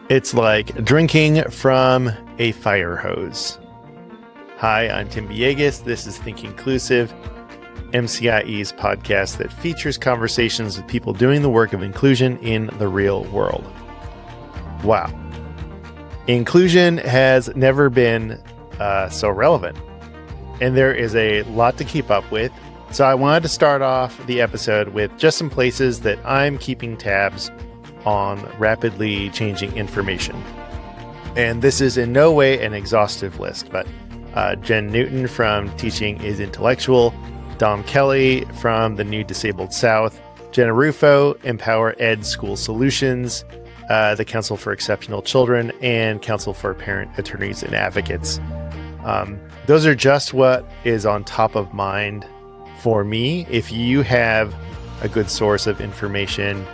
It's like drinking from a fire hose. Hi, I'm Tim Villegas. This is Think Inclusive, MCIE's podcast that features conversations with people doing the work of inclusion in the real world. Wow. Inclusion has never been so relevant, and there is a lot to keep up with. So I wanted to start off the episode with just some places that I'm keeping tabs on rapidly changing information. And this is in no way an exhaustive list, but Jen Newton from Teaching is Intellectual, Dom Kelly from the New Disabled South, Jenna Rufo, Empower Ed School Solutions, the Council for Exceptional Children, and Council for Parent Attorneys and Advocates. Those are just what is on top of mind for me. If you have a good source of information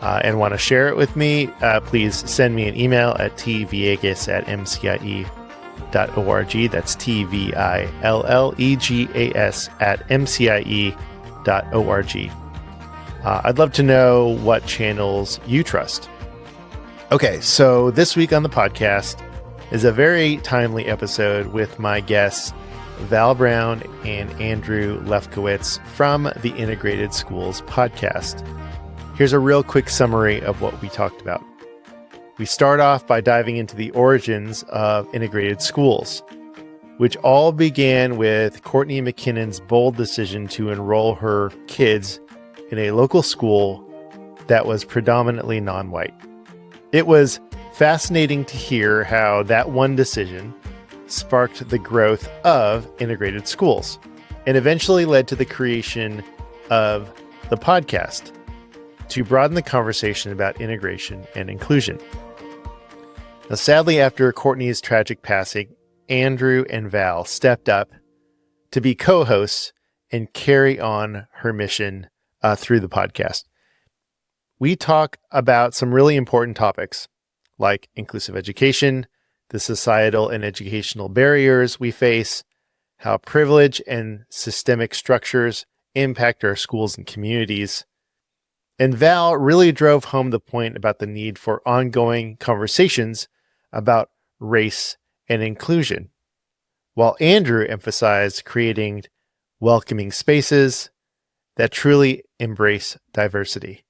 and want to share it with me, please send me an email at tvillegas@mcie.org. That's tvillegas@mcie.org. I'd love to know what channels you trust. Okay, so this week on the podcast is a very timely episode with my guests, Val Brown and Andrew Lefkowits from the Integrated Schools podcast. Here's a real quick summary of what we talked about. We start off by diving into the origins of integrated schools, which all began with Courtney Mykytyn's bold decision to enroll her kids in a local school that was predominantly non-white. It was fascinating to hear how that one decision sparked the growth of integrated schools and eventually led to the creation of the podcast to broaden the conversation about integration and inclusion. Now, sadly, after Courtney's tragic passing, Andrew and Val stepped up to be co-hosts and carry on her mission through the podcast. We talk about some really important topics like inclusive education, the societal and educational barriers we face, how privilege and systemic structures impact our schools and communities. And Val really drove home the point about the need for ongoing conversations about race and inclusion, while Andrew emphasized creating welcoming spaces that truly embrace diversity.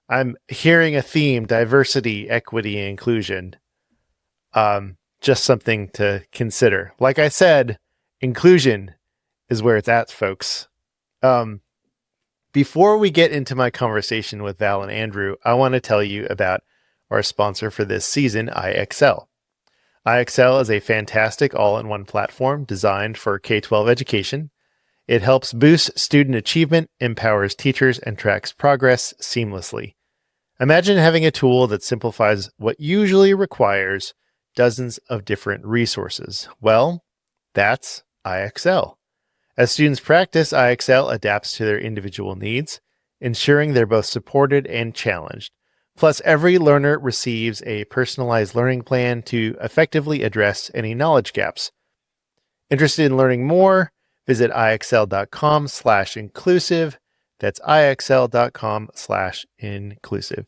I'm hearing a theme: diversity, equity, and inclusion. Just something to consider. Like I said, inclusion is where it's at, folks. Before we get into my conversation with Val and Andrew, I want to tell you about our sponsor for this season, IXL. IXL is a fantastic all-in-one platform designed for K-12 education. It helps boost student achievement, empowers teachers, and tracks progress seamlessly. Imagine having a tool that simplifies what usually requires dozens of different resources. Well, that's IXL. As students practice, IXL adapts to their individual needs, ensuring they're both supported and challenged. Plus, every learner receives a personalized learning plan to effectively address any knowledge gaps. Interested in learning more? Visit ixl.com/inclusive. That's ixl.com/inclusive.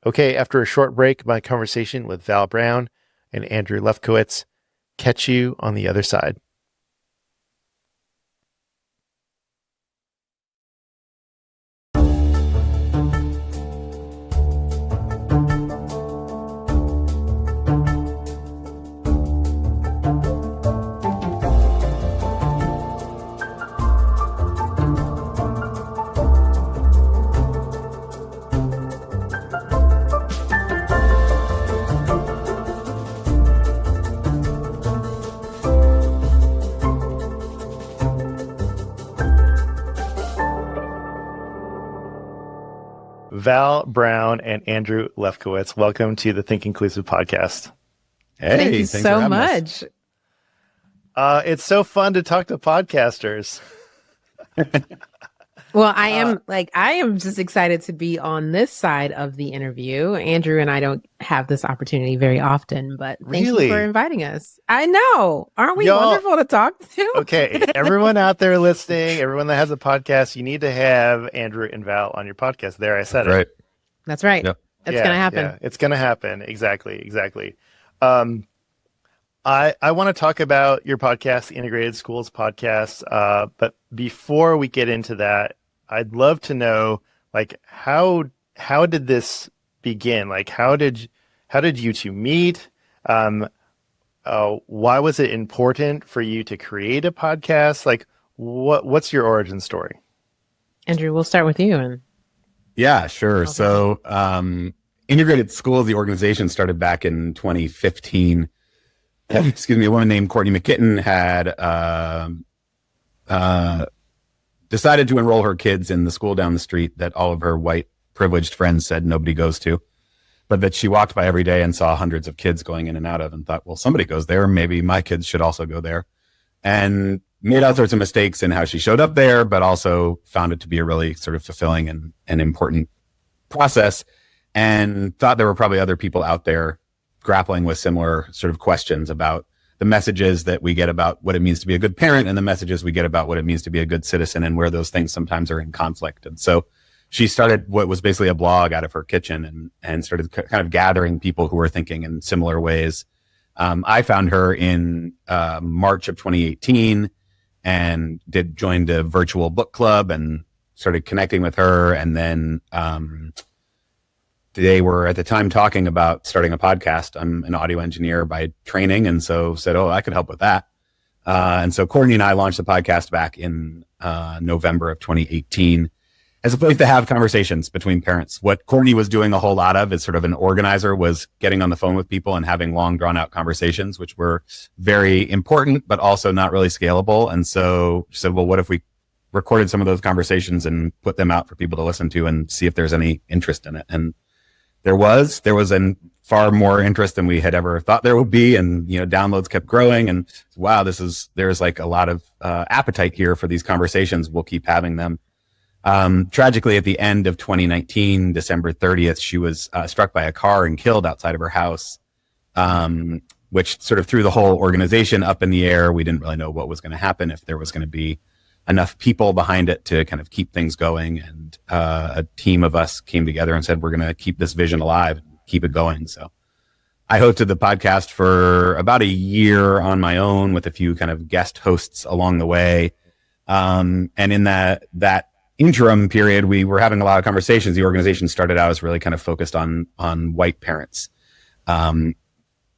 Okay, after a short break, my conversation with Val Brown and Andrew Lefkowits. Catch you on the other side. Val Brown and Andrew Lefkowits, welcome to the Think Inclusive podcast. Hey, thank you so much. It's so fun to talk to podcasters. Well, I am just excited to be on this side of the interview. Andrew and I don't have this opportunity very often, but thank you for inviting us. I know. Aren't we wonderful to talk to? Okay. Everyone out there listening, everyone that has a podcast, you need to have Andrew and Val on your podcast. There, I said it. Right. That's right. Yep. It's going to happen. Yeah, it's going to happen. Exactly. I want to talk about your podcast, the Integrated Schools podcast. But before we get into that, I'd love to know, like, how did this begin? Like, how did you two meet? Why was it important for you to create a podcast? Like, what's your origin story? Andrew, we'll start with you. Yeah, sure. Okay. So, Integrated Schools, the organization, started back in 2015. Excuse me. A woman named Courtney Mykytyn had decided to enroll her kids in the school down the street that all of her white privileged friends said nobody goes to, but that she walked by every day and saw hundreds of kids going in and out of, and thought, well, somebody goes there, maybe my kids should also go there, and made all sorts of mistakes in how she showed up there, but also found it to be a really sort of fulfilling and important process, and thought there were probably other people out there grappling with similar sort of questions about the messages that we get about what it means to be a good parent and the messages we get about what it means to be a good citizen, and where those things sometimes are in conflict. And so she started what was basically a blog out of her kitchen and started kind of gathering people who were thinking in similar ways. I found her in March of 2018 and joined a virtual book club and started connecting with her. And then they were at the time talking about starting a podcast. I'm an audio engineer by training, and so said, oh, I could help with that. And so Courtney and I launched the podcast back in November of 2018 as a place to have conversations between parents. What Courtney was doing a whole lot of as sort of an organizer was getting on the phone with people and having long, drawn out conversations, which were very important, but also not really scalable. And so she said, well, what if we recorded some of those conversations and put them out for people to listen to and see if there's any interest in it? And there was far more interest than we had ever thought there would be. And, downloads kept growing, and wow, there's like a lot of appetite here for these conversations. We'll keep having them. Tragically, at the end of 2019, December 30th, she was struck by a car and killed outside of her house, which sort of threw the whole organization up in the air. We didn't really know what was going to happen, if there was going to be enough people behind it to kind of keep things going. And a team of us came together and said, we're going to keep this vision alive, keep it going. So I hosted the podcast for about a year on my own with a few kind of guest hosts along the way. And in that interim period, we were having a lot of conversations. The organization started out as really kind of focused on white parents,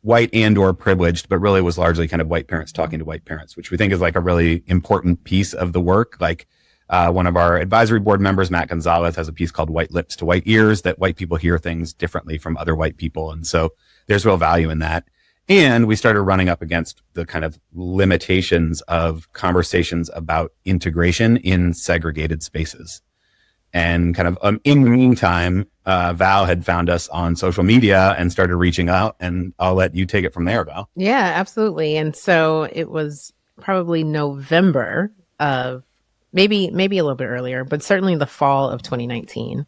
white and or privileged, but really was largely kind of white parents talking to white parents, which we think is like a really important piece of the work. Like one of our advisory board members, Matt Gonzalez, has a piece called White Lips to White Ears, that white people hear things differently from other white people. And so there's real value in that. And we started running up against the kind of limitations of conversations about integration in segregated spaces. And kind of in the meantime, Val had found us on social media and started reaching out, and I'll let you take it from there, Val. Yeah, absolutely. And so it was probably November of maybe a little bit earlier, but certainly the fall of 2019,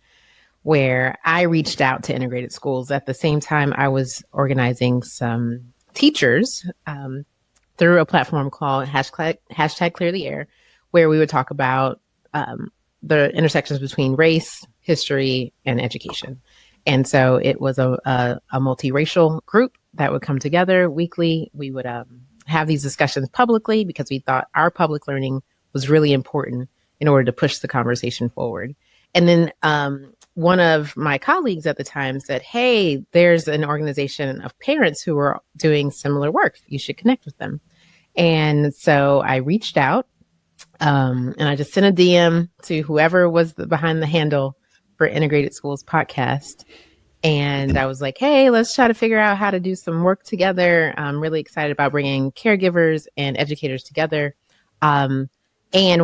where I reached out to Integrated Schools. At the same time, I was organizing some teachers through a platform called hashtag Clear the Air, where we would talk about the intersections between race, history, and education. And so it was a multiracial group that would come together weekly. We would have these discussions publicly because we thought our public learning was really important in order to push the conversation forward. And then one of my colleagues at the time said, hey, there's an organization of parents who are doing similar work. You should connect with them. And so I reached out and I just sent a DM to whoever was behind the handle for Integrated Schools podcast. And I was like, hey, let's try to figure out how to do some work together. I'm really excited about bringing caregivers and educators together. And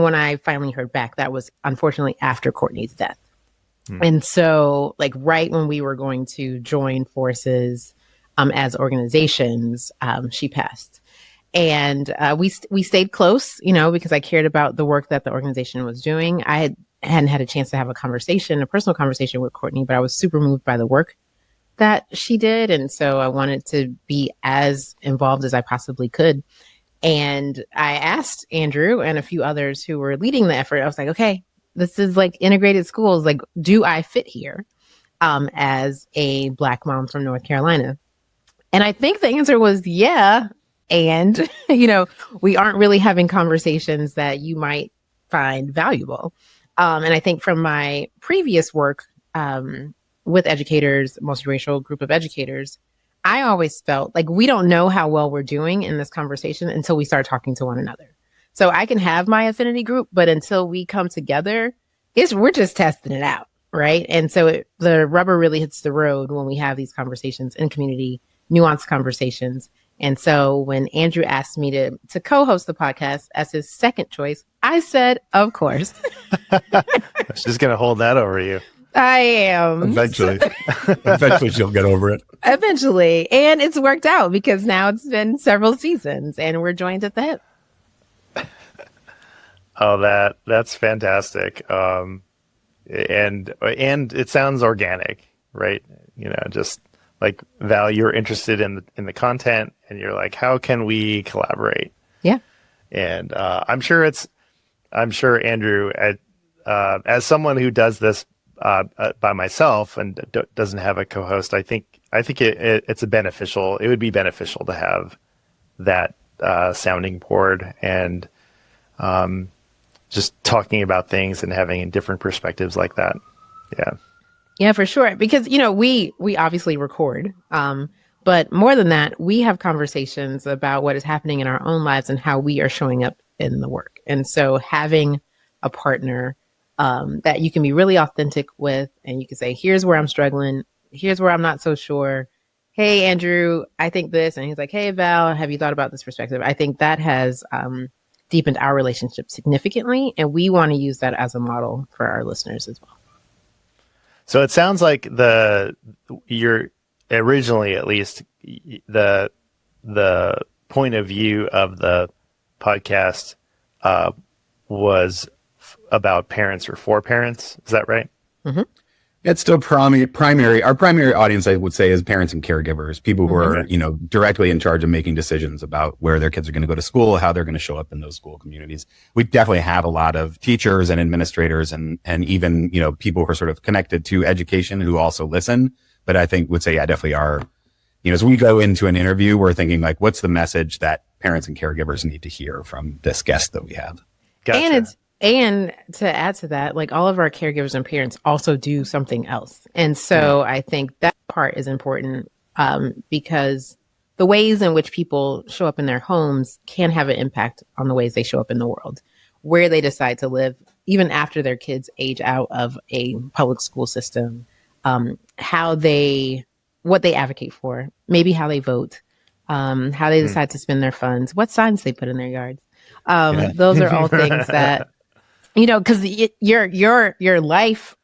when I finally heard back, that was unfortunately after Courtney's death. And so like right when we were going to join forces as organizations, she passed. And we stayed close, because I cared about the work that the organization was doing. I hadn't had a chance to have a personal conversation with Courtney, but I was super moved by the work that she did. And so I wanted to be as involved as I possibly could. And I asked Andrew and a few others who were leading the effort, I was like, okay, this is like Integrated Schools. Like, do I fit here? as a Black mom from North Carolina? And I think the answer was yeah. And, we aren't really having conversations that you might find valuable. And I think from my previous work with educators, multiracial group of educators, I always felt like we don't know how well we're doing in this conversation until we start talking to one another. So I can have my affinity group, but until we come together, we're just testing it out, right? And so the rubber really hits the road when we have these conversations in community, nuanced conversations. And so when Andrew asked me to co-host the podcast as his second choice, I said, of course. She's going to hold that over you. I am. Eventually. Eventually she'll get over it. Eventually. And it's worked out because now it's been several seasons and we're joined at the hip. Oh, that's fantastic. And it sounds organic, right? Just like Val, you're interested in the content and you're like, how can we collaborate? Yeah. And I'm sure Andrew, as someone who does this by myself and doesn't have a co-host, I think it's it would be beneficial to have that sounding board and just talking about things and having different perspectives like that. Yeah. Yeah, for sure. Because, we obviously record, but more than that, we have conversations about what is happening in our own lives and how we are showing up in the work. And so having a partner that you can be really authentic with, and you can say, here's where I'm struggling. Here's where I'm not so sure. Hey, Andrew, I think this. And he's like, hey, Val, have you thought about this perspective? I think that has deepened our relationship significantly. And we want to use that as a model for our listeners as well. So it sounds like you're originally, at least, the point of view of the podcast was about parents or for parents. Is that right? Mm-hmm. It's still primary. Our primary audience, I would say, is parents and caregivers, people who are, directly in charge of making decisions about where their kids are going to go to school, how they're going to show up in those school communities. We definitely have a lot of teachers and administrators and even, people who are sort of connected to education who also listen. But I think would say, yeah, definitely are, as we go into an interview, we're thinking like, what's the message that parents and caregivers need to hear from this guest that we have? Gotcha. And to add to that, like all of our caregivers and parents also do something else. And so I think that part is important because the ways in which people show up in their homes can have an impact on the ways they show up in the world, where they decide to live, even after their kids age out of a public school system, what they advocate for, maybe how they vote, how they decide to spend their funds, what signs they put in their yards. Those are all things that, because your life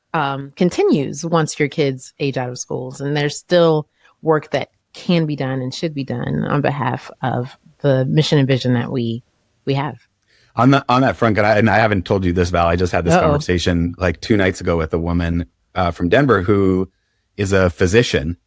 continues once your kids age out of schools, and there's still work that can be done and should be done on behalf of the mission and vision that we have. On that front, and I haven't told you this, Val, I just had this conversation like 2 nights ago with a woman from Denver who is a physician.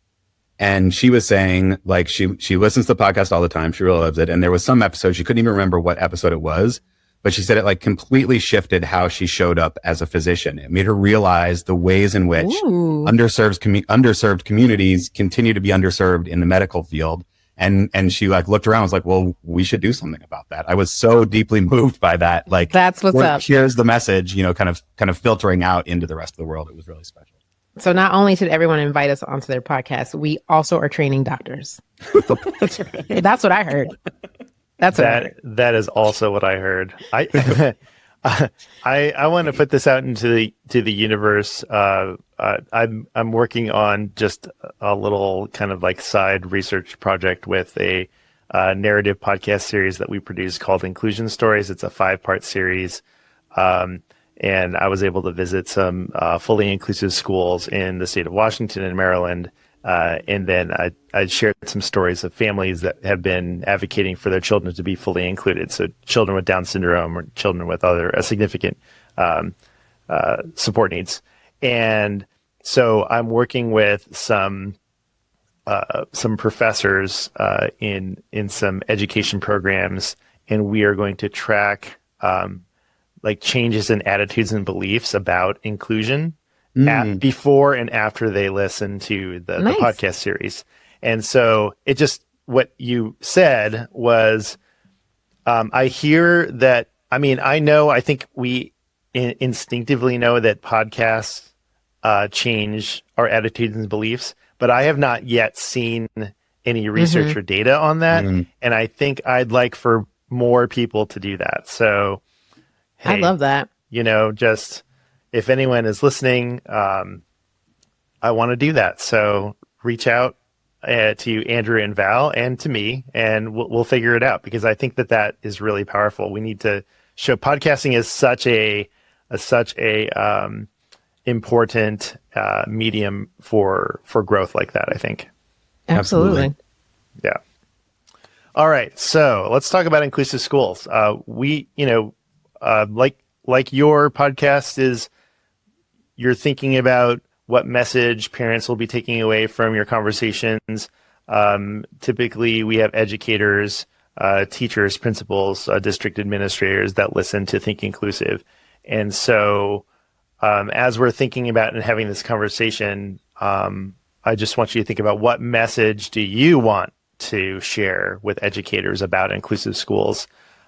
And she was saying, like, she listens to the podcast all the time. She really loves it. And there was some episode, she couldn't even remember what episode it was, but she said it like completely shifted how she showed up as a physician. It made her realize the ways in which underserved communities continue to be underserved in the medical field. And she like looked around and was like, well, we should do something about that. I was so deeply moved by that. Like, that's what's up. Here's the message, kind of filtering out into the rest of the world. It was really special. So not only should everyone invite us onto their podcast, we also are training doctors. That's right. That's what I heard. That is also what I heard. I want to put this out into the universe. I'm working on just a little kind of like side research project with a narrative podcast series that we produce called Inclusion Stories. It's a 5-part series. And I was able to visit some fully inclusive schools in the state of Washington and Maryland. And then I shared some stories of families that have been advocating for their children to be fully included. So children with Down syndrome or children with other significant support needs. And so I'm working with some professors in some education programs, and we are going to track like changes in attitudes and beliefs about inclusion before and after they listen to the podcast series. And so it just, what you said was, I hear that, I think we instinctively know that podcasts change our attitudes and beliefs, but I have not yet seen any research or data on that. And I think I'd like for more people to do that. So, hey, I love that. Just if anyone is listening, I want to do that. So reach out to Andrew and Val and to me, and we'll figure it out, because I think that is really powerful. We need to show podcasting is such a important medium for growth like that, I think. Absolutely. Yeah. All right. So let's talk about inclusive schools. Like your podcast is, you're thinking about what message parents will be taking away from your conversations. Typically, we have educators, teachers, principals, district administrators that listen to Think Inclusive. And so as we're thinking about and having this conversation, I just want you to think about, what message do you want to share with educators about inclusive schools?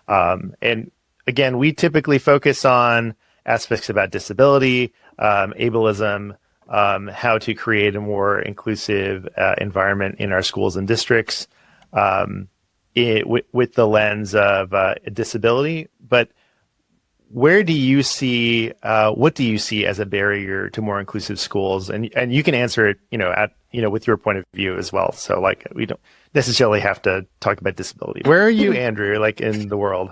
And again, we typically focus on aspects about disability, ableism, how to create a more inclusive environment in our schools and districts with the lens of disability. But where do you see, what do you see as a barrier to more inclusive schools? And you can answer it, with your point of view as well. So like, we don't necessarily have to talk about disability. Where are you, Andrew, like in the world?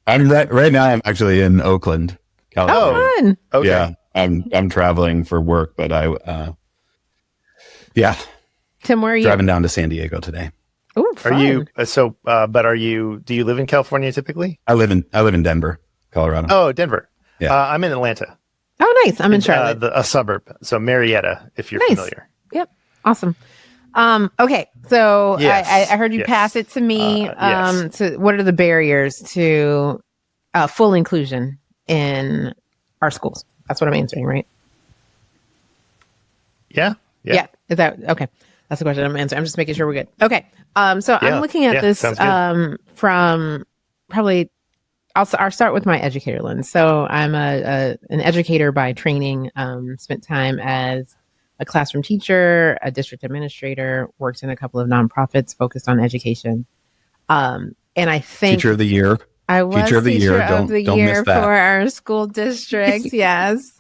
Right now I'm actually in Oakland, California. Oh, fun. Okay. Yeah. I'm traveling for work, but Tim, where are you? Driving down to San Diego today. Oh, fun. Are you, do you live in California typically? I live in Denver, Colorado. Oh, Denver. Yeah. I'm in Atlanta. Oh, nice. I'm in Charlotte. A suburb. So Marietta, if you're familiar. Yep. Awesome. Okay. So Yes. I heard you pass it to me. Yes. So what are the barriers to full inclusion in our schools? That's what I'm answering, right? Yeah. Is that okay? That's the question I'm answering. I'm just making sure we're good. Okay. So I'm looking at this from probably, I'll start with my educator lens. So I'm an educator by training, spent time as a classroom teacher, a district administrator, worked in a couple of nonprofits focused on education. And I think Teacher of the Year. I was Teacher of the Year. Don't miss that. For our school district. Yes.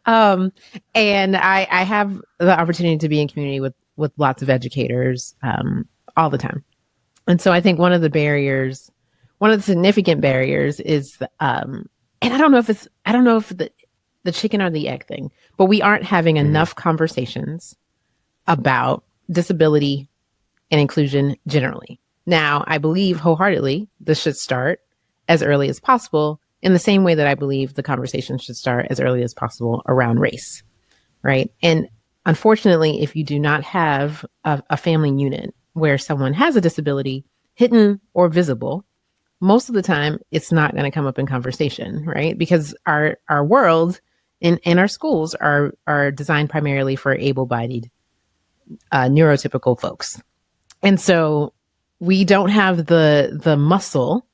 And I have the opportunity to be in community with lots of educators all the time. And so I think one of the significant barriers is, and I don't know if the chicken or the egg thing, but we aren't having enough conversations about disability and inclusion generally. Now, I believe wholeheartedly this should start as early as possible, in the same way that I believe the conversation should start as early as possible around race, right? And unfortunately, if you do not have a family unit where someone has a disability, hidden or visible, most of the time it's not going to come up in conversation, right? Because our world in our schools are designed primarily for able-bodied neurotypical folks. And so we don't have the muscle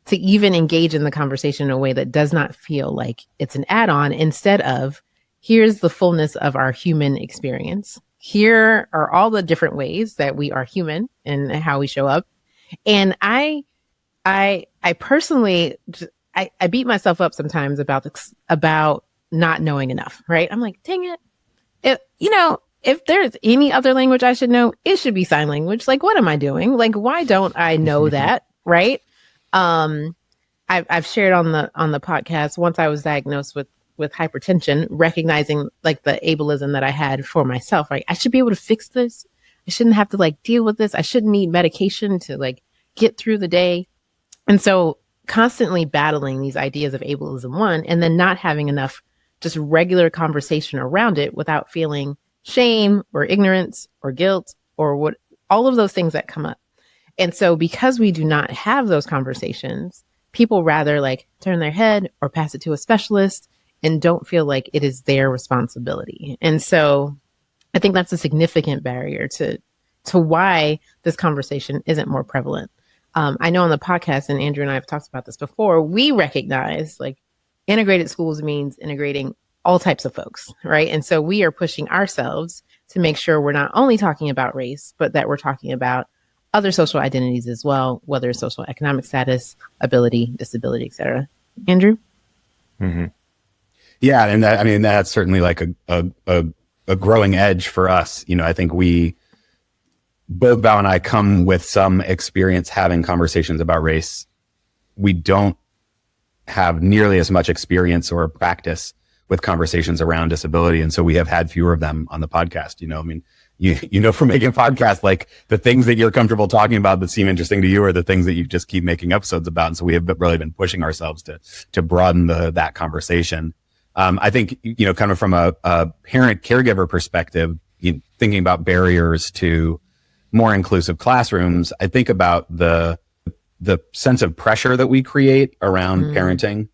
to even engage in the conversation in a way that does not feel like it's an add-on, instead of, here's the fullness of our human experience. Here are all the different ways that we are human and how we show up. And I personally, I beat myself up sometimes about not knowing enough, right? I'm like, dang it. If there's any other language I should know, it should be sign language. Like, what am I doing? Like, why don't I know that? Right. I've shared on the podcast, once I was diagnosed with hypertension, recognizing like the ableism that I had for myself, right? I should be able to fix this. I shouldn't have to like deal with this. I shouldn't need medication to like get through the day. And so constantly battling these ideas of ableism, one, and then not having enough just regular conversation around it without feeling shame or ignorance or guilt or what, all of those things that come up. And so because we do not have those conversations, people rather like turn their head or pass it to a specialist and don't feel like it is their responsibility. And so I think that's a significant barrier to why this conversation isn't more prevalent. I know on the podcast, and Andrew and I have talked about this before, we recognize like integrated schools means integrating all types of folks, right? And so we are pushing ourselves to make sure we're not only talking about race, but that we're talking about other social identities as well, whether it's social economic status, ability, disability, et cetera. Andrew? Mm-hmm. Yeah, and that's certainly like a growing edge for us. I think both Val and I come with some experience having conversations about race. We don't have nearly as much experience or practice with conversations around disability. And so we have had fewer of them on the podcast. From making podcasts, like the things that you're comfortable talking about that seem interesting to you are the things that you just keep making episodes about. And so we have really been pushing ourselves to broaden that conversation. I think, kind of from a parent caregiver perspective, thinking about barriers to more inclusive classrooms, I think about the sense of pressure that we create around parenting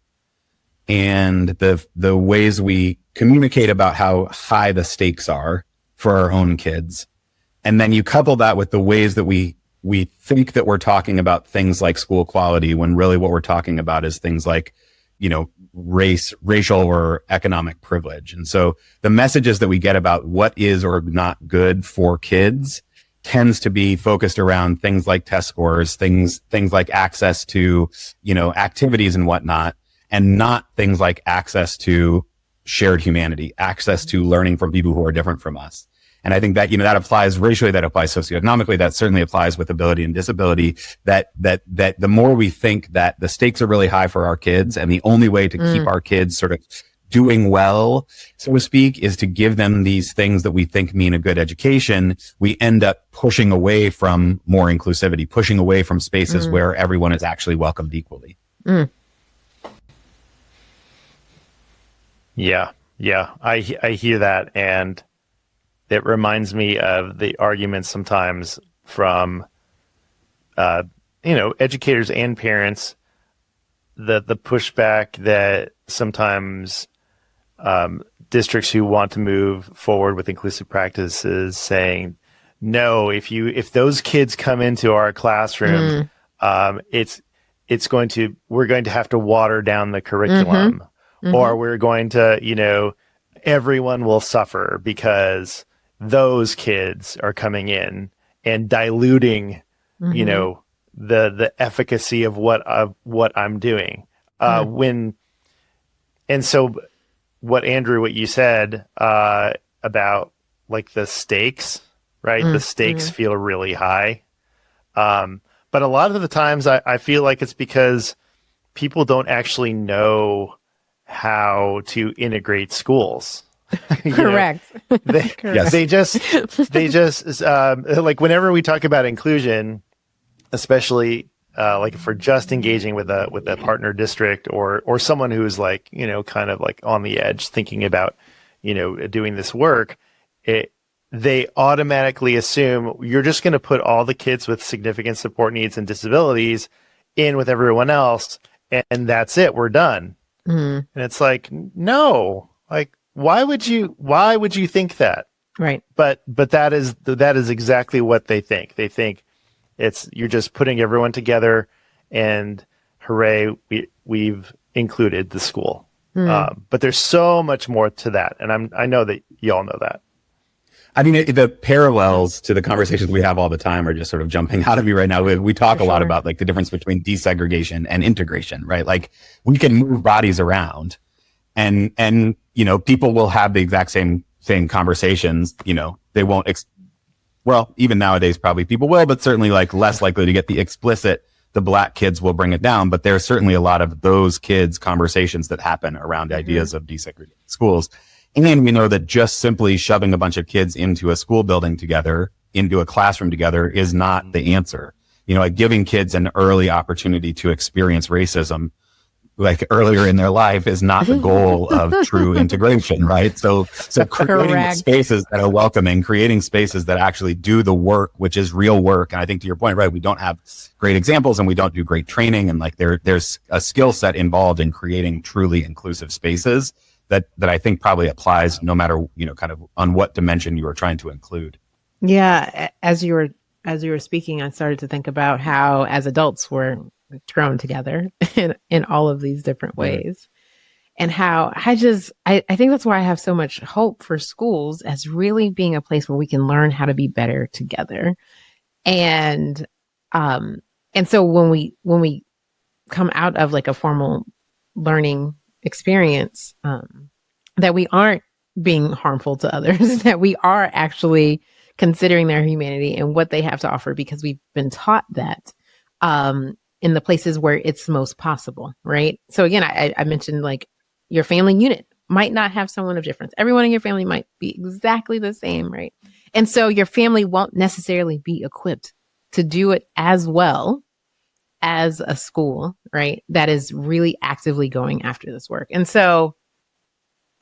and the ways we communicate about how high the stakes are for our own kids. And then you couple that with the ways that we think that we're talking about things like school quality, when really what we're talking about is things like, racial or economic privilege. And so the messages that we get about what is or not good for kids tends to be focused around things like test scores, things like access to, activities and whatnot, and not things like access to shared humanity, access to learning from people who are different from us. And I think that, that applies racially, that applies socioeconomically, that certainly applies with ability and disability, that the more we think that the stakes are really high for our kids and the only way to keep our kids sort of doing well, so to speak, is to give them these things that we think mean a good education, we end up pushing away from more inclusivity, pushing away from spaces where everyone is actually welcomed equally. Yeah. I hear that. And it reminds me of the arguments sometimes from, educators and parents, the pushback that sometimes districts who want to move forward with inclusive practices saying, no, if those kids come into our classroom, we're going to have to water down the curriculum, or we're going to, everyone will suffer because those kids are coming in and diluting, the efficacy of what I'm doing. So what you said about like the stakes, right? The stakes feel really high. But a lot of the times I feel like it's because people don't actually know how to integrate schools. Correct. They just like whenever we talk about inclusion, especially like if we're just engaging with a partner district or someone who's like, kind of like on the edge thinking about, doing this work, they automatically assume you're just going to put all the kids with significant support needs and disabilities in with everyone else, and that's it, we're done. And it's like, no, like, why would you think that? Right. But that is exactly what they think. They think you're just putting everyone together and hooray, we've included the school. But there's so much more to that. And I know that y'all know that. I mean, the parallels to the conversations we have all the time are just sort of jumping out of me right now. We talk a lot about like the difference between desegregation and integration, right? Like we can move bodies around and people will have the exact same conversations. They won't, even nowadays probably people will, but certainly like less likely to get the explicit, the Black kids will bring it down. But there's certainly a lot of those kids conversations that happen around ideas of desegregated schools. And we know that just simply shoving a bunch of kids into a school building together, into a classroom together is not the answer. Like giving kids an early opportunity to experience racism, like earlier in their life, is not the goal of true integration, right? So creating spaces that are welcoming, creating spaces that actually do the work, which is real work. And I think to your point, right, we don't have great examples and we don't do great training. And like there's a skill set involved in creating truly inclusive spaces that I think probably applies no matter, kind of on what dimension you are trying to include. Yeah. As you were speaking, I started to think about how as adults we're thrown together in all of these different ways. And how I think that's why I have so much hope for schools as really being a place where we can learn how to be better together. And so when we come out of like a formal learning experience, that we aren't being harmful to others, that we are actually considering their humanity and what they have to offer, because we've been taught that in the places where it's most possible, right? So again, I mentioned like your family unit might not have someone of difference. Everyone in your family might be exactly the same, right? And so your family won't necessarily be equipped to do it as well as a school, right? That is really actively going after this work. And so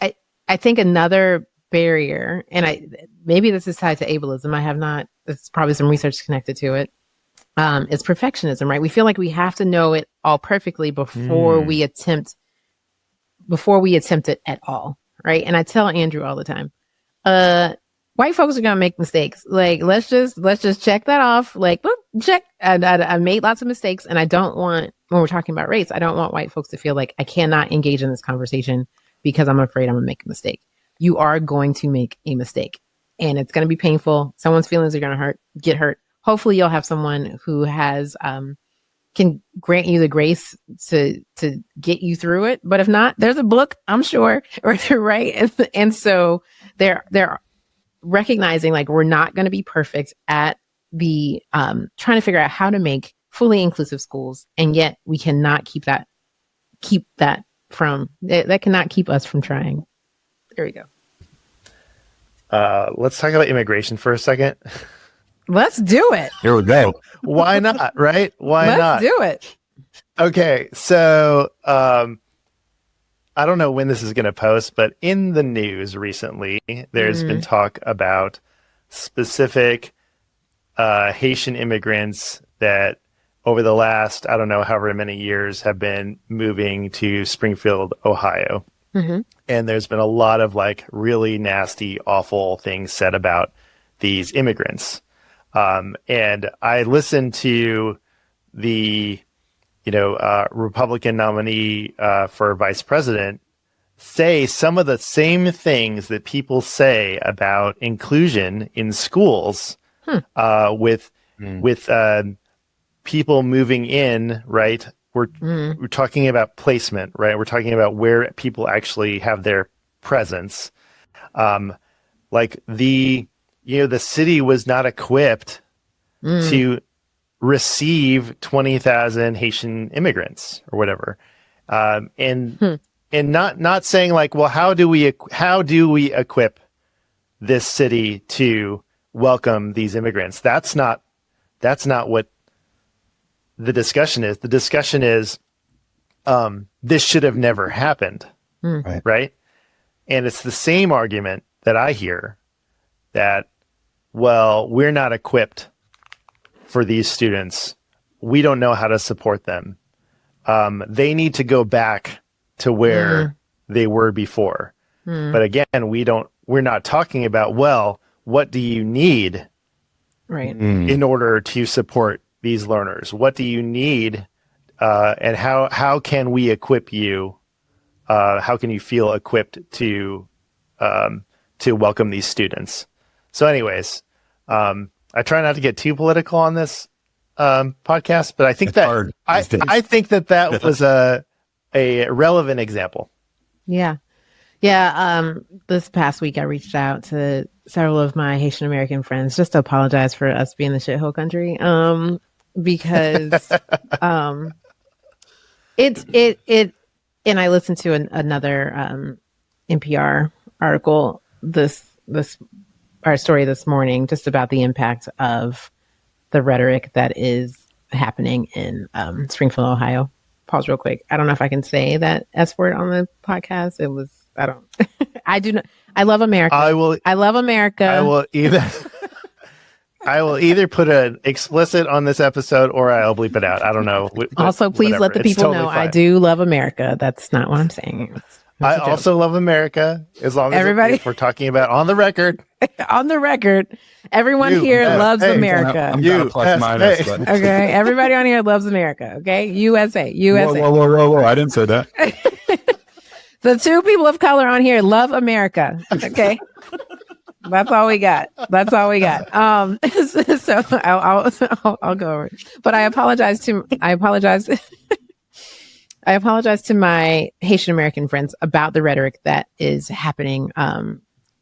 I think another barrier, and maybe this is tied to ableism. I have not, there's probably some research connected to it. It's perfectionism, right? We feel like we have to know it all perfectly before we attempt it at all, right? And I tell Andrew all the time, white folks are gonna make mistakes. Like, let's just check that off. Like, whoop, check. I made lots of mistakes, and I don't want, when we're talking about race, I don't want white folks to feel like I cannot engage in this conversation because I'm afraid I'm gonna make a mistake. You are going to make a mistake, and it's gonna be painful. Someone's feelings are gonna get hurt. Hopefully, you'll have someone who has can grant you the grace to get you through it. But if not, there's a book, I'm sure, right? And so they're recognizing like we're not going to be perfect at the trying to figure out how to make fully inclusive schools, and yet we cannot keep that from that cannot keep us from trying. There we go. Let's talk about immigration for a second. Let's do it. Here we go. Why not? Right? Why not? Let's do it. Okay, so I don't know when this is going to post, but in the news recently, there's been talk about specific Haitian immigrants that over the last, I don't know, however many years have been moving to Springfield, Ohio. Mm-hmm. And there's been a lot of like really nasty, awful things said about these immigrants. And I listened to the, Republican nominee for vice president say some of the same things that people say about inclusion in schools, with people moving in, right? We're talking about placement, right? We're talking about where people actually have their presence. Like the city was not equipped to receive 20,000 Haitian immigrants or whatever. And not saying like, well, how do we equip this city to welcome these immigrants? That's not what the discussion is. The discussion is, this should have never happened. Right. And it's the same argument that I hear that, well, we're not equipped for these students. We don't know how to support them. They need to go back to where they were before. But again, we're not talking about, well, what do you need in order to support these learners? What do you need? And how can we equip you? How can you feel equipped to welcome these students? So anyways, I try not to get too political on this podcast, but I think I think that was a relevant example. Yeah. This past week, I reached out to several of my Haitian American friends just to apologize for us being the shithole country. Because it and I listened to another NPR article our story this morning just about the impact of the rhetoric that is happening in Springfield, Ohio. Pause real quick. I don't know if I can say that S word on the podcast. I do not. I love America. I love America. I will either put an explicit on this episode or I'll bleep it out. I don't know. Also, please let the people know I do love America. That's not what I'm saying. I also love America, as long as if we're talking about on the record. On the record, everyone here loves America. I'm gonna plus minus. But. Okay, everybody on here loves America. Okay, USA. Whoa! I didn't say that. The two people of color on here love America. Okay, that's all we got. So I'll go over it. But I apologize to my Haitian American friends about the rhetoric that is happening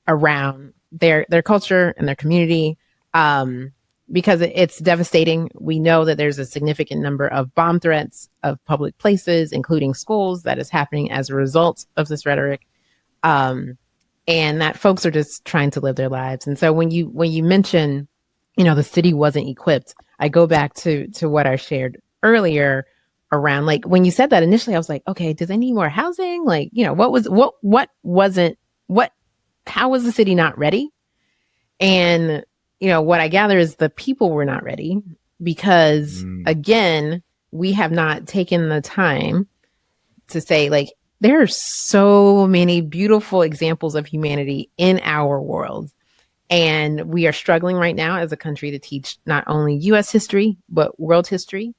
around their culture and their community, because it's devastating. We know that there's a significant number of bomb threats of public places, including schools, that is happening as a result of this rhetoric, and that folks are just trying to live their lives. And so when you mention, the city wasn't equipped, I go back to what I shared earlier around, like, when you said that initially, I was like, okay, do they need more housing? Like, how was the city not ready? And, what I gather is the people were not ready because, again, we have not taken the time to say, like, there are so many beautiful examples of humanity in our world. And we are struggling right now as a country to teach not only U.S. history, but world history.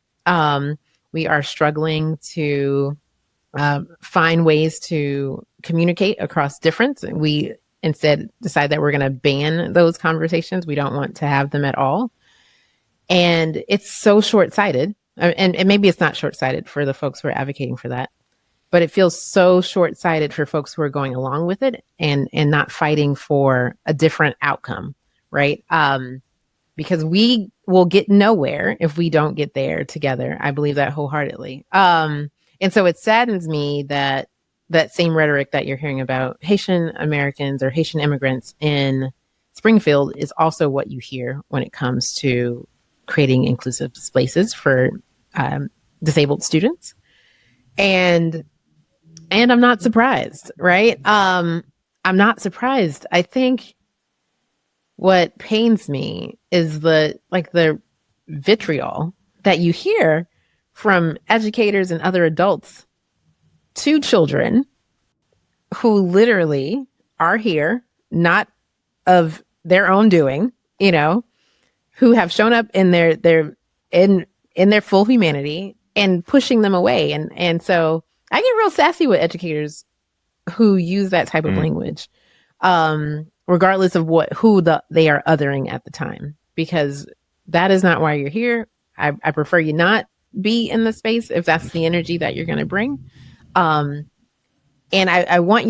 We are struggling to find ways to communicate across difference. We instead decide that we're going to ban those conversations. We don't want to have them at all. And it's so short-sighted. And maybe it's not short-sighted for the folks who are advocating for that, but it feels so short-sighted for folks who are going along with it and not fighting for a different outcome, right? Because we will get nowhere if we don't get there together. I believe that wholeheartedly. And so it saddens me that same rhetoric that you're hearing about Haitian Americans or Haitian immigrants in Springfield is also what you hear when it comes to creating inclusive spaces for disabled students. And I'm not surprised, right? I'm not surprised. I think what pains me is the vitriol that you hear from educators and other adults to children who literally are here, not of their own doing, who have shown up in their full humanity and pushing them away. And so I get real sassy with educators who use that type of language, regardless of who they are othering at the time, because that is not why you're here. I prefer you not be in the space if that's the energy that you're going to bring. And I want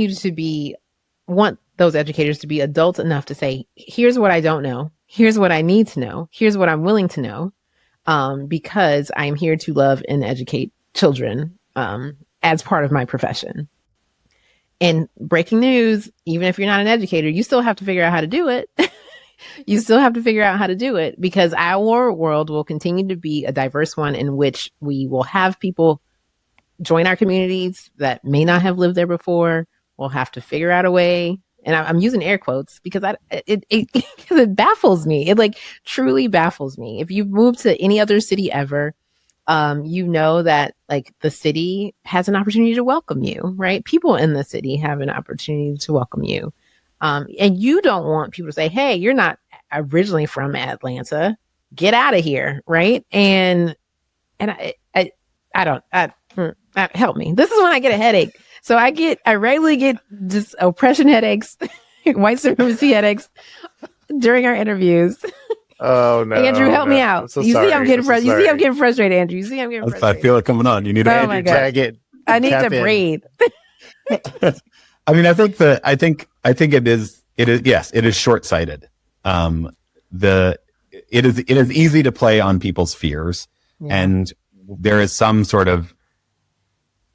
those educators to be adult enough to say, here's what I don't know. Here's what I need to know. Here's what I'm willing to know. Because I'm here to love and educate children, as part of my profession. And breaking news, even if you're not an educator, you still have to figure out how to do it. You still have to figure out how to do it, because our world will continue to be a diverse one in which we will have people join our communities that may not have lived there before. We'll have to figure out a way. And I'm using air quotes because it baffles me. It truly baffles me. If you've moved to any other city ever, you know that the city has an opportunity to welcome you, right? People in the city have an opportunity to welcome you. And you don't want people to say, hey, you're not originally from Atlanta, get out of here. Right. And I don't help me. This is when I get a headache. So I regularly get just oppression headaches, white supremacy headaches during our interviews. Oh no, Andrew, help me out. So you sorry. see, I'm getting frustrated. You see, I'm getting frustrated, Andrew. You see, I'm getting frustrated. I feel it coming on. You need to Andrew tag it. I need to breathe. I mean, I think it is. Yes, it is short-sighted. It is easy to play on people's fears, and there is some sort of,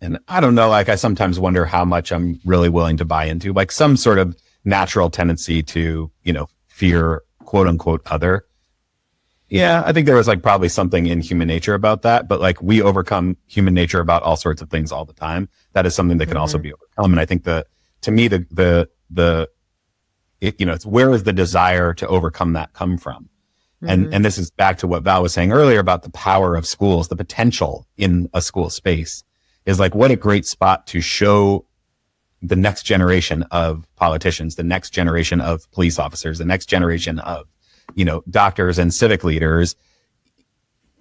and I don't know, I sometimes wonder how much I'm really willing to buy into, some sort of natural tendency to, fear, quote unquote, other. Yeah, I think there was probably something in human nature about that, but we overcome human nature about all sorts of things all the time. That is something that can also be overcome. And I think to me, it's where is the desire to overcome that come from? And this is back to what Val was saying earlier about the power of schools, the potential in a school space is what a great spot to show the next generation of politicians, the next generation of police officers, the next generation of, doctors and civic leaders,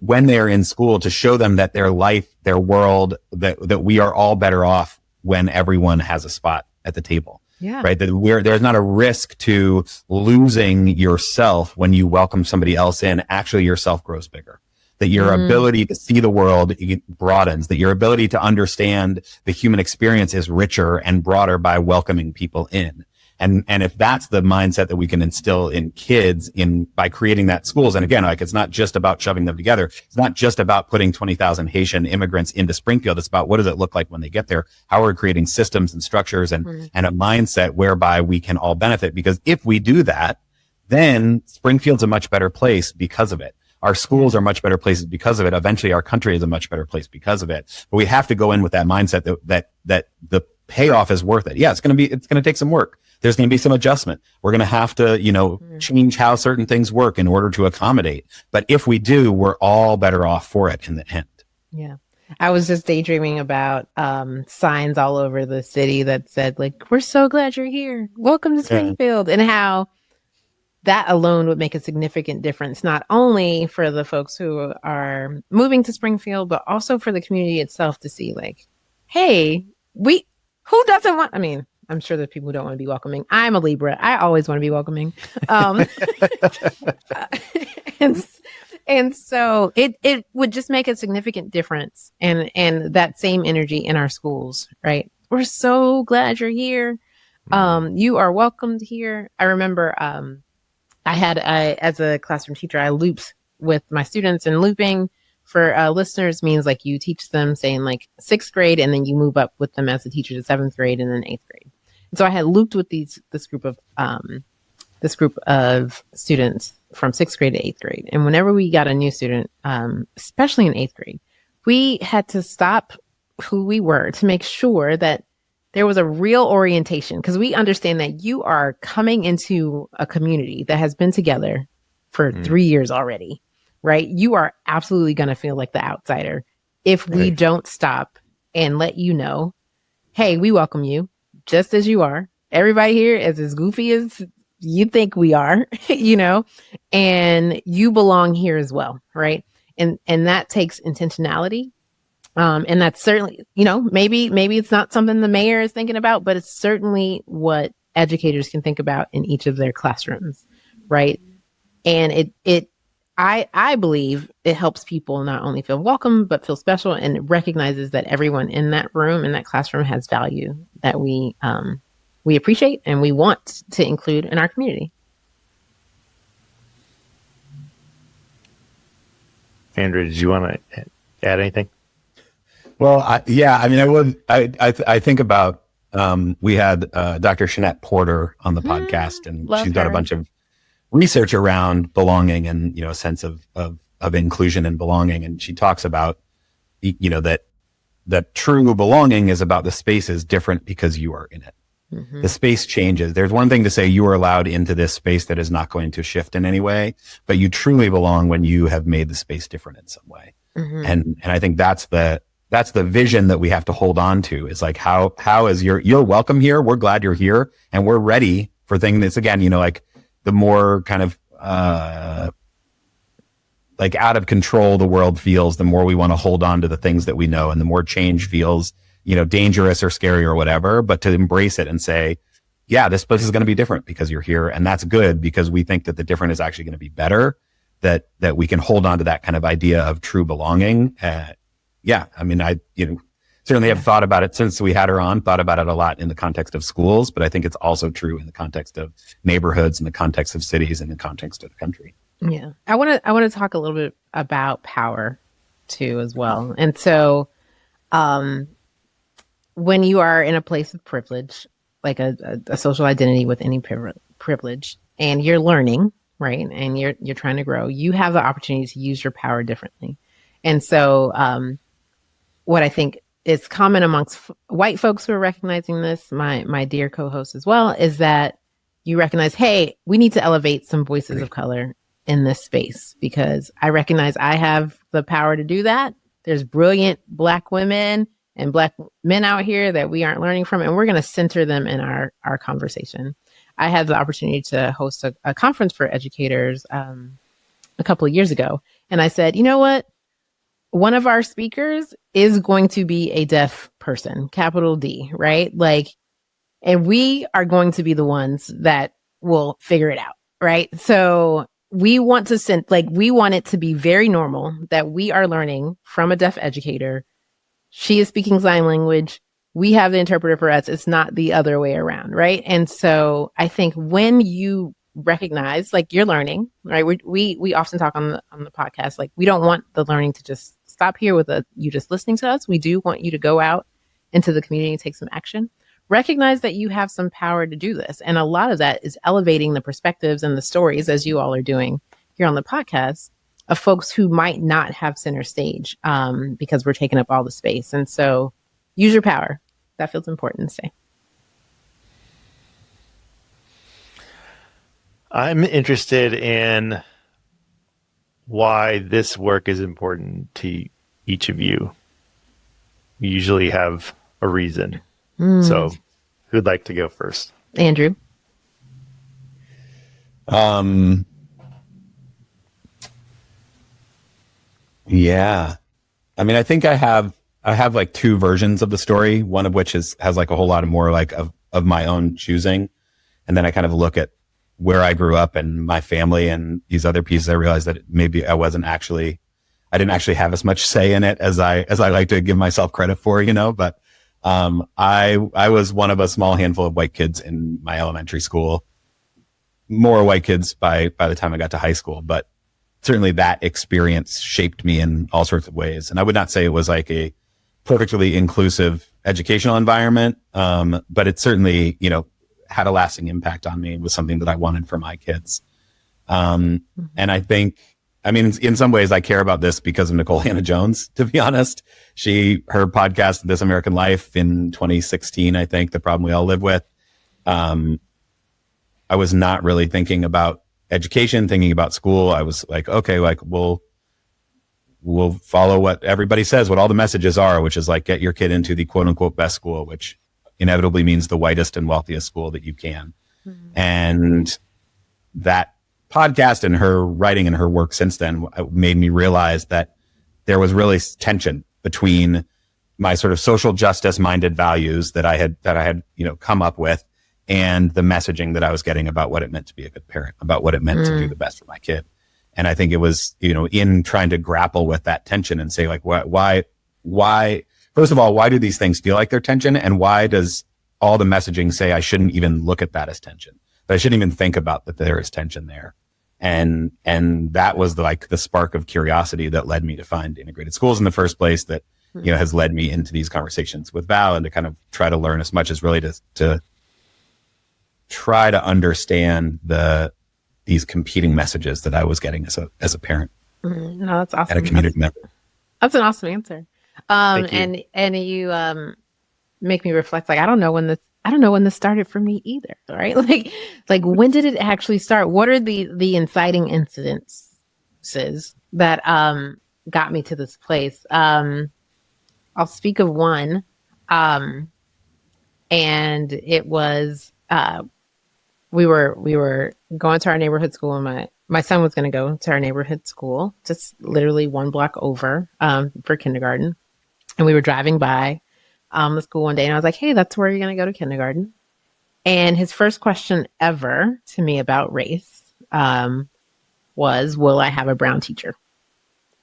when they're in school, to show them that their life, their world, that we are all better off when everyone has a spot at the table. Yeah. Right. That there's not a risk to losing yourself when you welcome somebody else in. Actually, yourself grows bigger. That your ability to see the world broadens, that your ability to understand the human experience is richer and broader by welcoming people in. And if that's the mindset that we can instill in kids by creating that schools. And again, it's not just about shoving them together. It's not just about putting 20,000 Haitian immigrants into Springfield. It's about what does it look like when they get there? How are we creating systems and structures and a mindset whereby we can all benefit? Because if we do that, then Springfield's a much better place because of it. Our schools are much better places because of it. Eventually our country is a much better place because of it. But we have to go in with that mindset that the payoff is worth it. Yeah, it's going to take some work. There's going to be some adjustment. We're going to have to, change how certain things work in order to accommodate. But if we do, we're all better off for it in the end. Yeah. I was just daydreaming about signs all over the city that said, like, we're so glad you're here. Welcome to Springfield. And how that alone would make a significant difference, not only for the folks who are moving to Springfield, but also for the community itself to see, like, hey, who doesn't want, I'm sure there's people who don't want to be welcoming. I'm a Libra. I always want to be welcoming. And so it would just make a significant difference. And that same energy in our schools, right? We're so glad you're here. You are welcomed here. I remember as a classroom teacher, I looped with my students, and looping for listeners means like you teach them, say, in like 6th grade, and then you move up with them as a teacher to 7th grade and then 8th grade. And so I had looped with this group of students from 6th grade to 8th grade. And whenever we got a new student, especially in 8th grade, we had to stop who we were to make sure that there was a real orientation, because we understand that you are coming into a community that has been together for 3 years already, right? You are absolutely going to feel like the outsider if we don't stop and let you know, hey, we welcome you just as you are. Everybody here is as goofy as you think we are, and you belong here as well, right? And that takes intentionality. And that's certainly, maybe it's not something the mayor is thinking about, but it's certainly what educators can think about in each of their classrooms, right? And I believe it helps people not only feel welcome, but feel special, and it recognizes that everyone in that room, in that classroom, has value that we appreciate and we want to include in our community. Andrew, did you want to add anything? Well, I think about, we had Dr. Shanette Porter on the podcast, and she's got a bunch of research around belonging and, a sense of inclusion and belonging. And she talks about, that true belonging is about the space is different because you are in it. Mm-hmm. The space changes. There's one thing to say you are allowed into this space that is not going to shift in any way, but you truly belong when you have made the space different in some way. Mm-hmm. And I think that's the vision that we have to hold on to, is like, how is you're welcome here. We're glad you're here, and we're ready for things that's, again, like the more kind of, like out of control the world feels, the more we want to hold on to the things that we know, and the more change feels, dangerous or scary or whatever, but to embrace it and say, yeah, this place is going to be different because you're here. And that's good, because we think that the different is actually going to be better, that we can hold on to that kind of idea of true belonging. Yeah. I certainly have thought about it since we had her on, thought about it a lot in the context of schools, but I think it's also true in the context of neighborhoods, in the context of cities, in the context of the country. Yeah. I want to talk a little bit about power too, as well. And so, when you are in a place of privilege, like a social identity with any privilege, and you're learning, right, and you're trying to grow, you have the opportunity to use your power differently. And so, what I think is common amongst white folks who are recognizing this, my dear co-host as well, is that you recognize, hey, we need to elevate some voices of color in this space, because I recognize I have the power to do that. There's brilliant Black women and Black men out here that we aren't learning from, and we're going to center them in our conversation. I had the opportunity to host a conference for educators a couple of years ago. And I said, you know what? One of our speakers is going to be a deaf person, capital D, right? Like, and we are going to be the ones that will figure it out, right? So we want to we want it to be very normal that we are learning from a deaf educator. She is speaking sign language. We have the interpreter for us. It's not the other way around, right? And so I think when you recognize, like, you're learning, right? We often talk on the podcast, like, we don't want the learning to just stop here with you just listening to us. We do want you to go out into the community and take some action. Recognize that you have some power to do this. And a lot of that is elevating the perspectives and the stories, as you all are doing here on the podcast, of folks who might not have center stage because we're taking up all the space. And so use your power. That feels important to say. I'm interested in why this work is important to each of you. You usually have a reason. So who'd like to go first? Andrew. Yeah. I mean, I think I have like two versions of the story, one of which has like a whole lot of more like of my own choosing. And then I kind of look at where I grew up and my family and these other pieces. I realized that maybe I didn't actually have as much say in it as I like to give myself credit for, but I was one of a small handful of white kids in my elementary school, more white kids by the time I got to high school, but certainly that experience shaped me in all sorts of ways. And I would not say it was like a perfectly inclusive educational environment. But it certainly, had a lasting impact on me. It was something that I wanted for my kids. And I think, in some ways I care about this because of Nicole Hannah-Jones, to be honest. Her podcast, This American Life, in 2016, I think, The Problem We All Live With. I was not really thinking about education, thinking about school. I was like, okay, like we'll follow what everybody says, what all the messages are, which is like, get your kid into the quote unquote best school, which inevitably means the whitest and wealthiest school that you can. And that podcast and her writing and her work since then made me realize that there was really tension between my sort of social justice minded values that I had, come up with, and the messaging that I was getting about what it meant to be a good parent, about what it meant to do the best for my kid. And I think it was, in trying to grapple with that tension and say, like, why, first of all, why do these things feel like they're tension? And why does all the messaging say I shouldn't even look at that as tension? That I shouldn't even think about that there is tension there. And that was the spark of curiosity that led me to find integrated schools in the first place, that, has led me into these conversations with Val and to kind of try to learn as much as really to try to understand these competing messages that I was getting as a parent. No, that's awesome. And a community member. That's an awesome answer. And you make me reflect. Like, I don't know when this started for me either. Right? Like when did it actually start? What are the inciting incidences that got me to this place? I'll speak of one, and it was we were going to our neighborhood school, and my son was going to go to our neighborhood school, just literally one block over for kindergarten. And we were driving by the school one day, and I was like, hey, that's where you're going to go to kindergarten. And his first question ever to me about race was, will I have a brown teacher?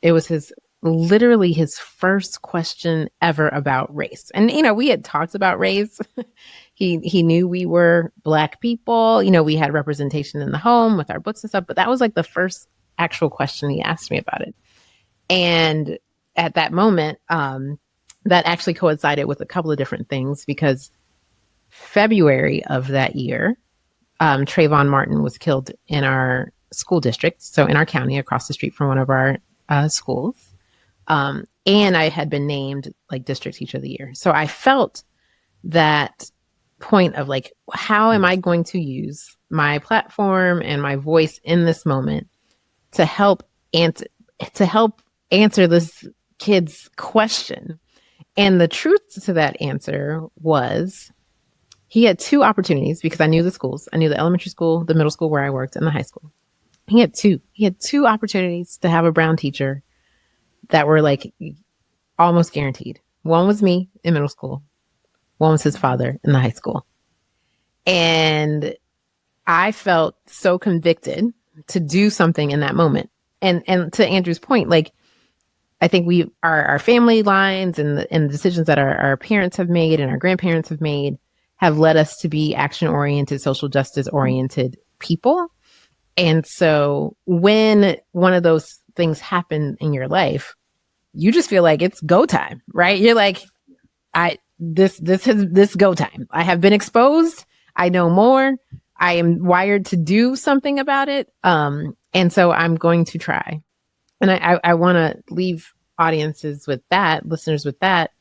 It was literally his first question ever about race. And, we had talked about race. He knew we were Black people. We had representation in the home with our books and stuff, but that was like the first actual question he asked me about it. And at that moment, that actually coincided with a couple of different things, because February of that year, Trayvon Martin was killed in our school district. So in our county, across the street from one of our schools. And I had been named like district teacher of the year. So I felt that point of like, how am I going to use my platform and my voice in this moment to help answer this kid's question? And the truth to that answer was he had two opportunities, because I knew the schools. I knew the elementary school, the middle school where I worked, and the high school. He had two opportunities to have a Brown teacher that were like almost guaranteed. One was me in middle school. One was his father in the high school. And I felt so convicted to do something in that moment. And to Andrew's point, like, I think our family lines and the decisions that our parents have made and our grandparents have made have led us to be action-oriented, social justice-oriented people. And so when one of those things happen in your life, you just feel like it's go time, right? You're like, this go time. I have been exposed. I know more. I am wired to do something about it. And so I'm going to try. And I want to leave audiences with that, listeners with that.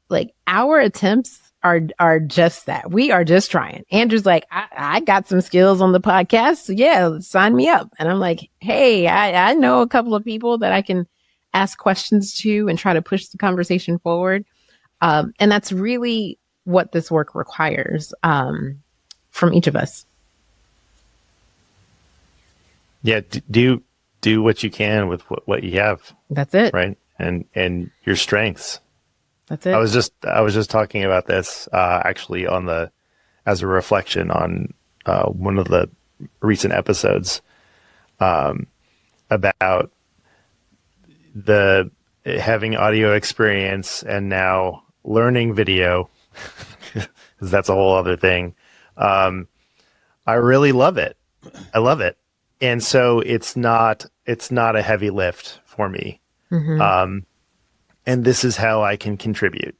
Like, our attempts are just that. We are just trying. Andrew's like, I got some skills on the podcast. So yeah, sign me up. And I'm like, hey, I know a couple of people that I can ask questions to and try to push the conversation forward. And that's really what this work requires from each of us. Yeah, do what you can with what you have. That's it. Right. And your strengths. That's it. I was just talking about this actually as a reflection on one of the recent episodes about the having audio experience and now learning video, because that's a whole other thing. I really love it. I love it. And so it's not a heavy lift for me. Mm-hmm. And this is how I can contribute.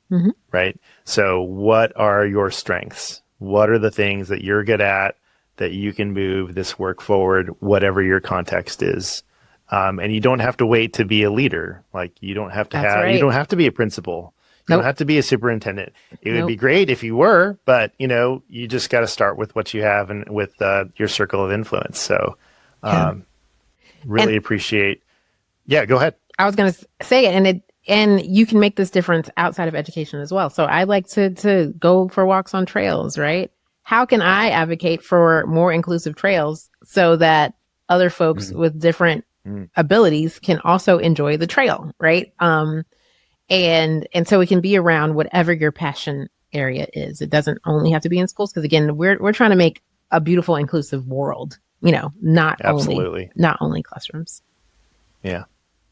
Mm-hmm. Right. So what are your strengths? What are the things that you're good at that you can move this work forward, whatever your context is? And you don't have to wait to be a leader. Like, you don't have to you don't have to be a principal. You don't have to be a superintendent. It would be great if you were, but you just got to start with what you have and with your circle of influence. So, really appreciate. Yeah, go ahead. I was going to say it, and you can make this difference outside of education as well. So I like to go for walks on trails, right? How can I advocate for more inclusive trails so that other folks with different abilities can also enjoy the trail, right? And so it can be around whatever your passion area is. It doesn't only have to be in schools, because again, we're trying to make a beautiful, inclusive world. Not only classrooms. Yeah.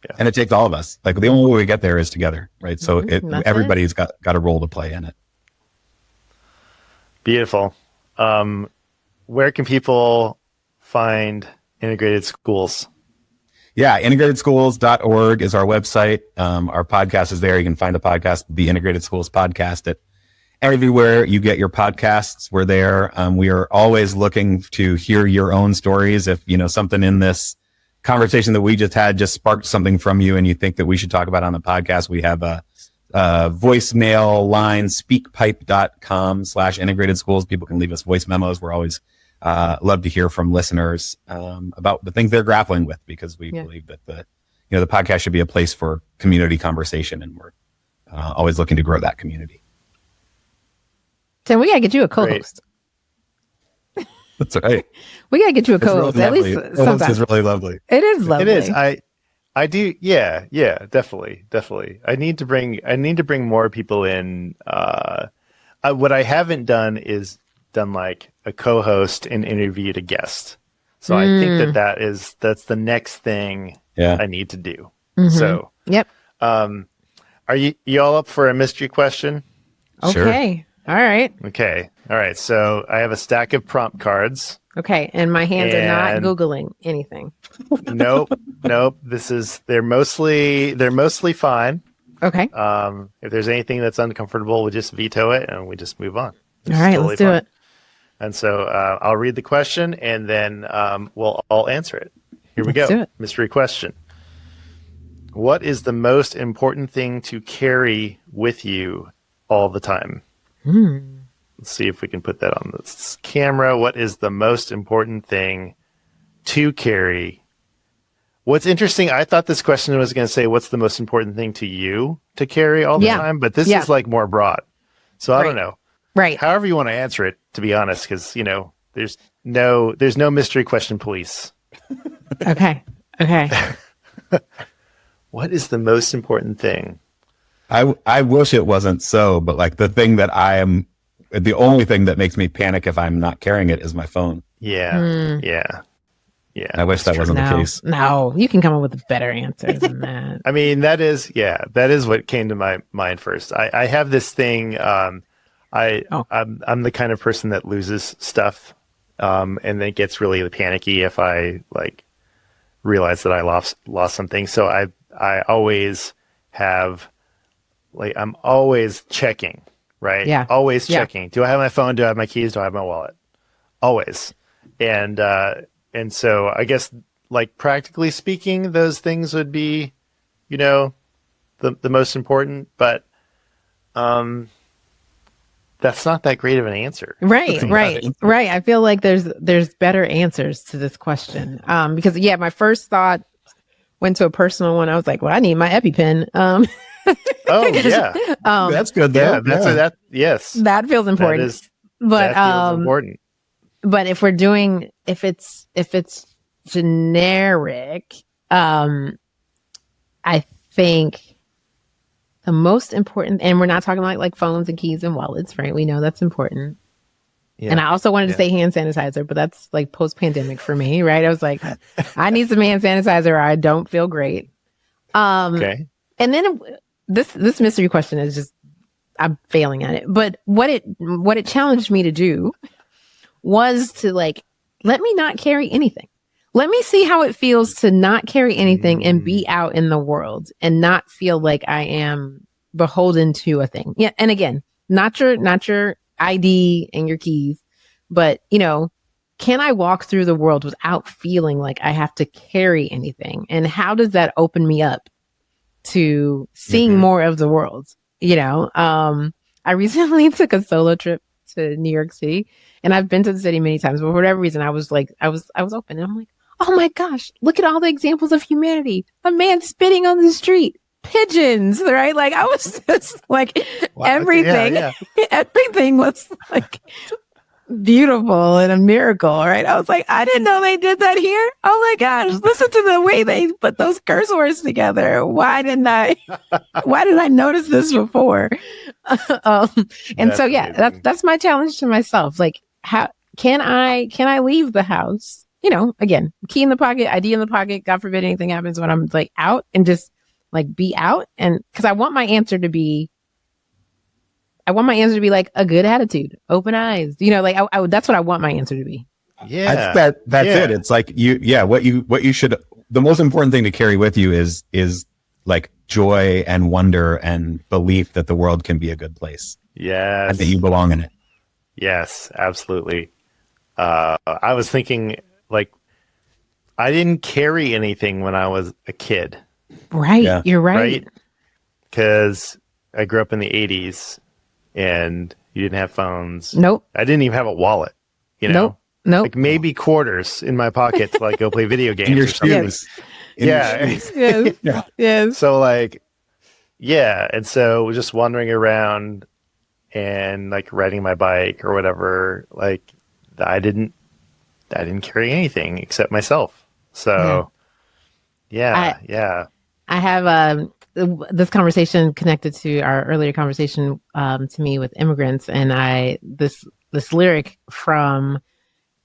Yeah. And it takes all of us. Like, the only way we get there is together, right? So everybody's got a role to play in it. Beautiful. Where can people find Integrated Schools? Yeah, integratedschools.org is our website. Our podcast is there. You can find the podcast, the Integrated Schools Podcast, at everywhere you get your podcasts. We're there. We are always looking to hear your own stories. If something in this conversation that we just had just sparked something from you and you think that we should talk about on the podcast, we have a voicemail line, speakpipe.com/integrated schools. People can leave us voice memos. We're always love to hear from listeners about the things they're grappling with, because we believe that the podcast should be a place for community conversation, and we're always looking to grow that community. Tim, we gotta get you a co-host. That's right. We gotta get you a co-host. Really, at least sometimes. Is really lovely. It is lovely. It is. I do. Yeah. Definitely. I need to bring more people in. What I haven't done is done like a co-host and interviewed a guest. So I think that's the next thing I need to do. Mm-hmm. So yep. Are you all up for a mystery question? Okay. Sure. All right. Okay. All right. So I have a stack of prompt cards. Okay. And my hands are not Googling anything. Nope. They're mostly fine. Okay. If there's anything that's uncomfortable, we'll just veto it and we just move on. All right. Let's do it. And so I'll read the question and then we'll all answer it. Here we go. Mystery question. What is the most important thing to carry with you all the time? Let's see if we can put that on this camera. What is the most important thing to carry What's interesting, I thought this question was going to say, what's the most important thing to you to carry all the time? But this is like more broad. So I don't know. Right. However you want to answer it, to be honest, because, there's no mystery question police. Okay. What is the most important thing? I wish it wasn't so, but like the only thing that makes me panic if I'm not carrying it is my phone. Yeah. I wish that wasn't the case. No, you can come up with a better answer than that. I mean, that is what came to my mind first. I have this thing. I'm the kind of person that loses stuff, and then gets really panicky if I realize that I lost something. So I always have, I'm always checking, right? Yeah. Always checking. Do I have my phone? Do I have my keys? Do I have my wallet? Always. And so I guess, practically speaking, those things would be, the most important, but that's not that great of an answer. Right. I feel like there's better answers to this question. Because my first thought went to a personal one. I was like, well, I need my EpiPen. That's good though. Yes. That feels important. That feels important. But if it's generic, I think the most important, and we're not talking like phones and keys and wallets, right? We know that's important. Yeah. And I also wanted to say hand sanitizer, but that's post-pandemic for me, right? I was like, I need some hand sanitizer or I don't feel great. Okay. And then this mystery question is just, I'm failing at it. But what it challenged me to do was to let me not carry anything. Let me see how it feels to not carry anything and be out in the world and not feel like I am beholden to a thing. Yeah. And again, not your ID and your keys, but can I walk through the world without feeling like I have to carry anything? And how does that open me up to seeing more of the world? I recently took a solo trip to New York City, and I've been to the city many times, but for whatever reason, I was open, and I'm like, oh my gosh, look at all the examples of humanity. A man spitting on the street, pigeons, right? I was just everything, everything was beautiful and a miracle, right? I was like, I didn't know they did that here. Oh my gosh, listen to the way they put those curse words together. Why didn't I notice this before? That's my challenge to myself. How can I leave the house? Again, key in the pocket, ID in the pocket. God forbid anything happens when I'm out, and just be out. And because I want my answer to be a good attitude, open eyes. That's what I want my answer to be. Yeah, that's it. It's what you should. The most important thing to carry with you is joy and wonder and belief that the world can be a good place. Yes, and that you belong in it. Yes, absolutely. I was thinking I didn't carry anything when I was a kid. Right, yeah. You're right. Because I grew up in the 80s. And you didn't have phones. Nope. I didn't even have a wallet. Nope. Maybe quarters in my pocket to go play video games. In your shoes. Yes. So and so just wandering around and riding my bike or whatever. I didn't carry anything except myself. So I have this conversation connected to our earlier conversation to me with immigrants, and this lyric from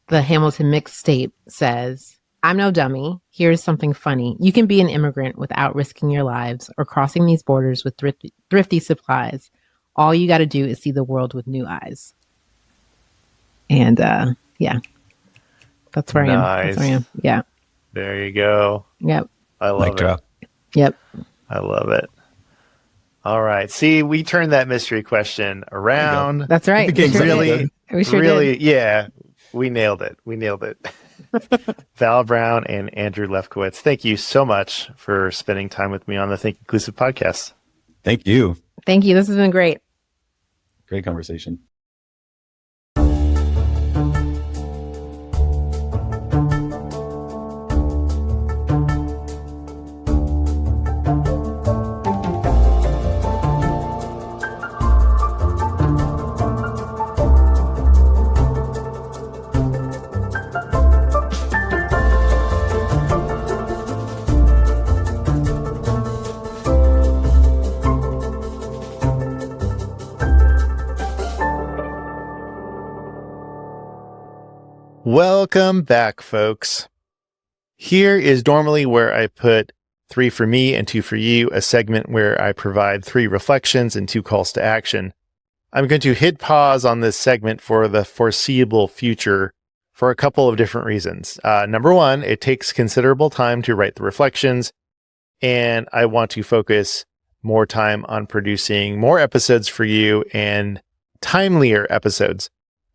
the Hamilton mixtape says, "I'm no dummy. Here's something funny. You can be an immigrant without risking your lives or crossing these borders with thrifty supplies. All you got to do is see the world with new eyes." And that's where I am. That's where I am. Yeah. There you go. Yep. I love it. Yep. I love it. All right. See, we turned that mystery question around. That's right. We sure did. Yeah. We nailed it. Val Brown and Andrew Lefkowits, thank you so much for spending time with me on the Think Inclusive podcast. Thank you. Thank you. This has been great. Great conversation. Welcome back, folks. Here is normally where I put 3 for me and 2 for you, a segment where I provide 3 reflections and 2 calls to action. I'm going to hit pause on this segment for the foreseeable future for a couple of different reasons. Number one, it takes considerable time to write the reflections, and I want to focus more time on producing more episodes for you and timelier episodes,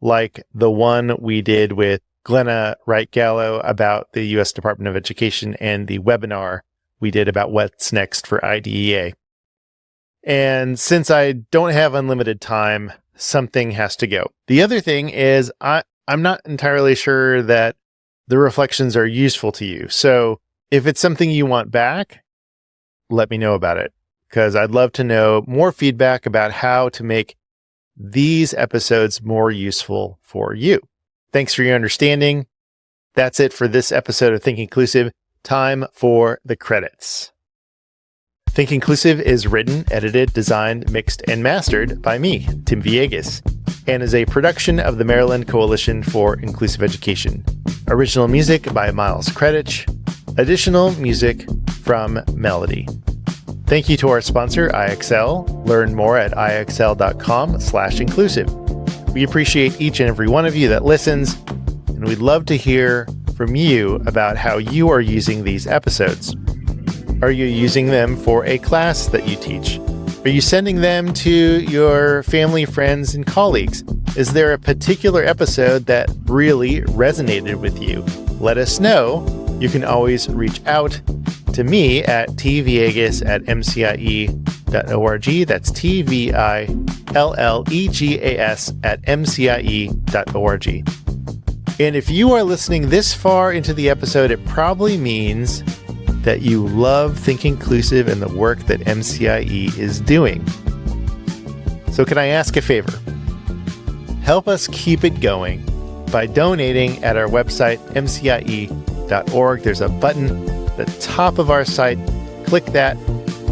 like the one we did with Glenna Wright-Gallo about the U.S. Department of Education and the webinar we did about what's next for IDEA. And since I don't have unlimited time, something has to go. The other thing is I'm not entirely sure that the reflections are useful to you. So if it's something you want back, let me know about it, because I'd love to know more feedback about how to make these episodes more useful for you. Thanks for your understanding. That's it for this episode of Think Inclusive. Time for the credits. Think Inclusive is written, edited, designed, mixed, and mastered by me, Tim Villegas, and is a production of the Maryland Coalition for Inclusive Education. Original music by Miles Kredich. Additional music from Melody. Thank you to our sponsor, IXL. Learn more at ixl.com/inclusive. We appreciate each and every one of you that listens, and we'd love to hear from you about how you are using these episodes. Are you using them for a class that you teach? Are you sending them to your family, friends, and colleagues? Is there a particular episode that really resonated with you? Let us know. You can always reach out to me at tvillegas@mcie.org. That's tvillegas@mcie.org. And if you are listening this far into the episode, it probably means that you love Think Inclusive and the work that MCIE is doing. So can I ask a favor? Help us keep it going by donating at our website, mcie.org. There's a button at the top of our site. Click that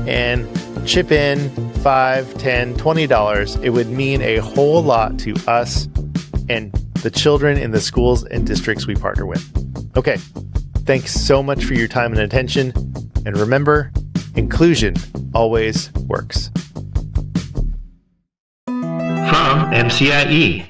and chip in $5, $10, $20. It would mean a whole lot to us and the children in the schools and districts we partner with. Okay, thanks so much for your time and attention. And remember, inclusion always works. From MCIE.